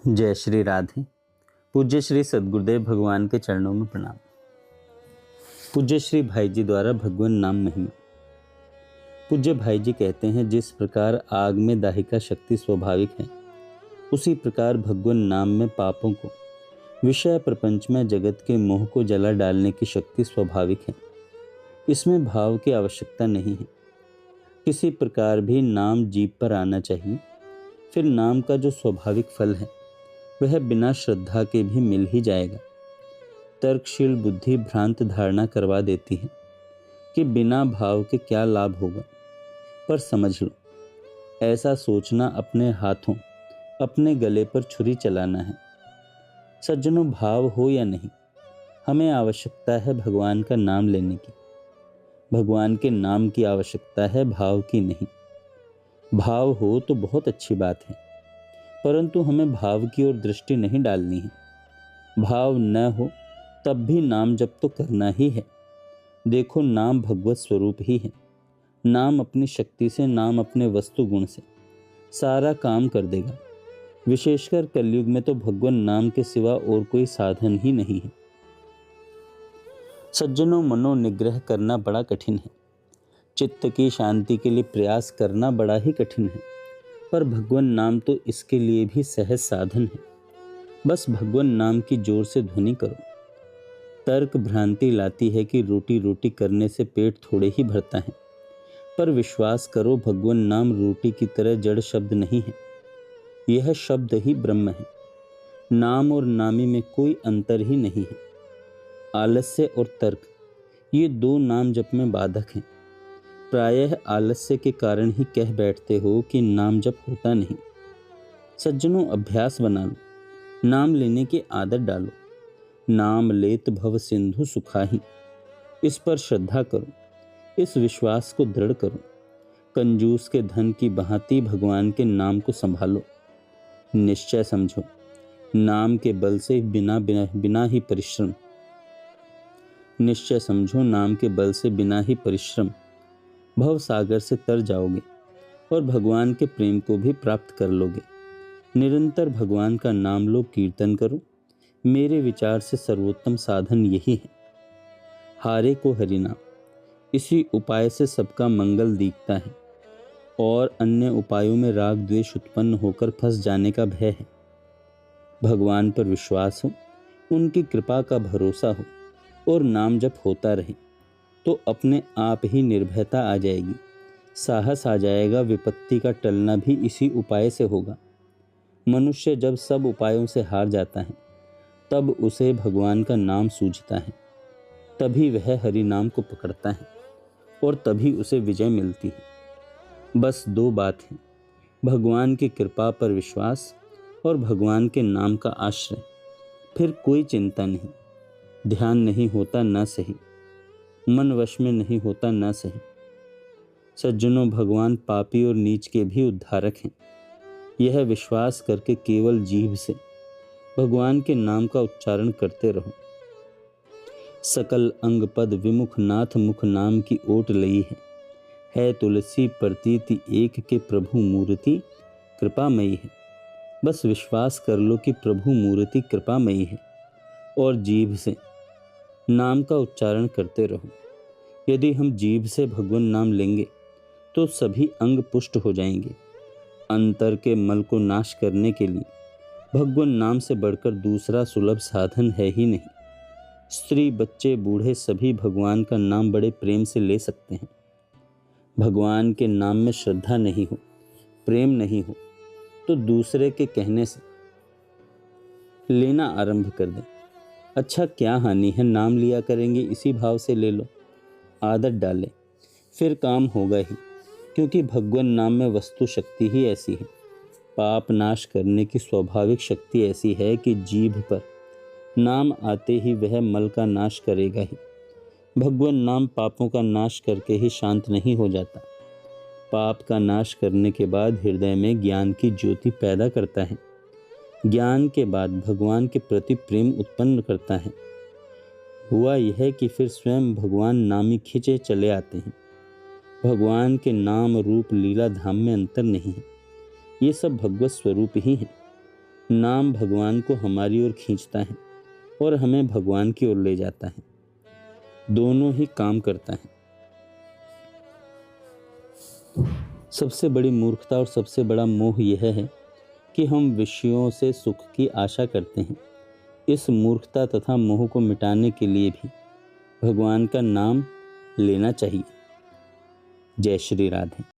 जय श्री राधे। पूज्य श्री सद्गुरुदेव भगवान के चरणों में प्रणाम। पूज्य श्री भाई जी द्वारा भगवान नाम महिमा। पूज्य भाई जी कहते हैं, जिस प्रकार आग में दाहिका शक्ति स्वाभाविक है, उसी प्रकार भगवान नाम में पापों को, विषय प्रपंच में जगत के मोह को जला डालने की शक्ति स्वाभाविक है। इसमें भाव की आवश्यकता नहीं है। किसी प्रकार भी नाम जीभ पर आना चाहिए। फिर नाम का जो स्वाभाविक फल है वह बिना श्रद्धा के भी मिल ही जाएगा। तर्कशील बुद्धि भ्रांत धारणा करवा देती है कि बिना भाव के क्या लाभ होगा, पर समझ लो, ऐसा सोचना अपने हाथों अपने गले पर छुरी चलाना है। सज्जनों, भाव हो या नहीं, हमें आवश्यकता है भगवान का नाम लेने की। भगवान के नाम की आवश्यकता है, भाव की नहीं। भाव हो तो बहुत अच्छी बात है, परंतु हमें भाव की ओर दृष्टि नहीं डालनी है। भाव न हो तब भी नाम जप तो करना ही है। देखो, नाम भगवत स्वरूप ही है। नाम अपनी शक्ति से, नाम अपने वस्तु गुण से सारा काम कर देगा। विशेषकर कलयुग में तो भगवान नाम के सिवा और कोई साधन ही नहीं है। सज्जनों, मनोनिग्रह करना बड़ा कठिन है। चित्त की शांति के लिए प्रयास करना बड़ा ही कठिन है, पर भगवान नाम तो इसके लिए भी सहज साधन है। बस भगवान नाम की जोर से ध्वनि करो। तर्क भ्रांति लाती है कि रोटी रोटी करने से पेट थोड़े ही भरता है, पर विश्वास करो, भगवान नाम रोटी की तरह जड़ शब्द नहीं है। यह शब्द ही ब्रह्म है। नाम और नामी में कोई अंतर ही नहीं है। आलस्य और तर्क, ये दो नाम जप में बाधक हैं। प्रायः आलस्य के कारण ही कह बैठते हो कि नाम जप होता नहीं। सज्जनों, अभ्यास बना लो, नाम लेने की आदत डालो। नाम लेत भव सिंधु सुखाही, इस पर श्रद्धा करो, इस विश्वास को दृढ़ करो। कंजूस के धन की भांति भगवान के नाम को संभालो। निश्चय समझो, नाम के बल से बिना ही परिश्रम निश्चय समझो, नाम के बल से बिना ही परिश्रम भव सागर से तर जाओगे और भगवान के प्रेम को भी प्राप्त कर लोगे। निरंतर भगवान का नाम लो, कीर्तन करो। मेरे विचार से सर्वोत्तम साधन यही है। हारे को हरिनाम, इसी उपाय से सबका मंगल दिखता है और अन्य उपायों में राग द्वेष उत्पन्न होकर फंस जाने का भय है। भगवान पर विश्वास हो, उनकी कृपा का भरोसा हो और नाम जप होता रहे तो अपने आप ही निर्भयता आ जाएगी, साहस आ जाएगा। विपत्ति का टलना भी इसी उपाय से होगा। मनुष्य जब सब उपायों से हार जाता है, तब उसे भगवान का नाम सूझता है। तभी वह हरि नाम को पकड़ता है और तभी उसे विजय मिलती है। बस दो बात है, भगवान की कृपा पर विश्वास और भगवान के नाम का आश्रय। फिर कोई चिंता नहीं। ध्यान नहीं होता ना सही, मन वश में नहीं होता ना सही। सज्जनों, भगवान पापी और नीच के भी उद्धारक हैं। यह विश्वास करके केवल जीभ से भगवान के नाम का उच्चारण करते रहो। सकल अंग पद विमुख नाथ मुख नाम की ओट लई है तुलसी प्रतीति एक के प्रभु मूर्ति कृपामयी है। बस विश्वास कर लो कि प्रभु मूर्ति कृपामयी है और जीभ से नाम का उच्चारण करते रहो। यदि हम जीभ से भगवान नाम लेंगे तो सभी अंग पुष्ट हो जाएंगे। अंतर के मल को नाश करने के लिए भगवान नाम से बढ़कर दूसरा सुलभ साधन है ही नहीं। स्त्री बच्चे बूढ़े सभी भगवान का नाम बड़े प्रेम से ले सकते हैं। भगवान के नाम में श्रद्धा नहीं हो, प्रेम नहीं हो, तो दूसरे के कहने से लेना आरंभ कर दें। अच्छा, क्या हानि है, नाम लिया करेंगे, इसी भाव से ले लो। आदत डालें, फिर काम होगा ही, क्योंकि भगवान नाम में वस्तु शक्ति ही ऐसी है। पाप नाश करने की स्वाभाविक शक्ति ऐसी है कि जीभ पर नाम आते ही वह मल का नाश करेगा ही। भगवान नाम पापों का नाश करके ही शांत नहीं हो जाता। पाप का नाश करने के बाद हृदय में ज्ञान की ज्योति पैदा करता है। ज्ञान के बाद भगवान के प्रति प्रेम उत्पन्न करता है। हुआ यह कि फिर स्वयं भगवान नामी खिंचे चले आते हैं। भगवान के नाम रूप लीला धाम में अंतर नहीं है। ये सब भगवत स्वरूप ही हैं। नाम भगवान को हमारी ओर खींचता है और हमें भगवान की ओर ले जाता है। दोनों ही काम करता है। सबसे बड़ी मूर्खता और सबसे बड़ा मोह यह है कि हम विषयों से सुख की आशा करते हैं। इस मूर्खता तथा मोह को मिटाने के लिए भी भगवान का नाम लेना चाहिए। जय श्री राधे।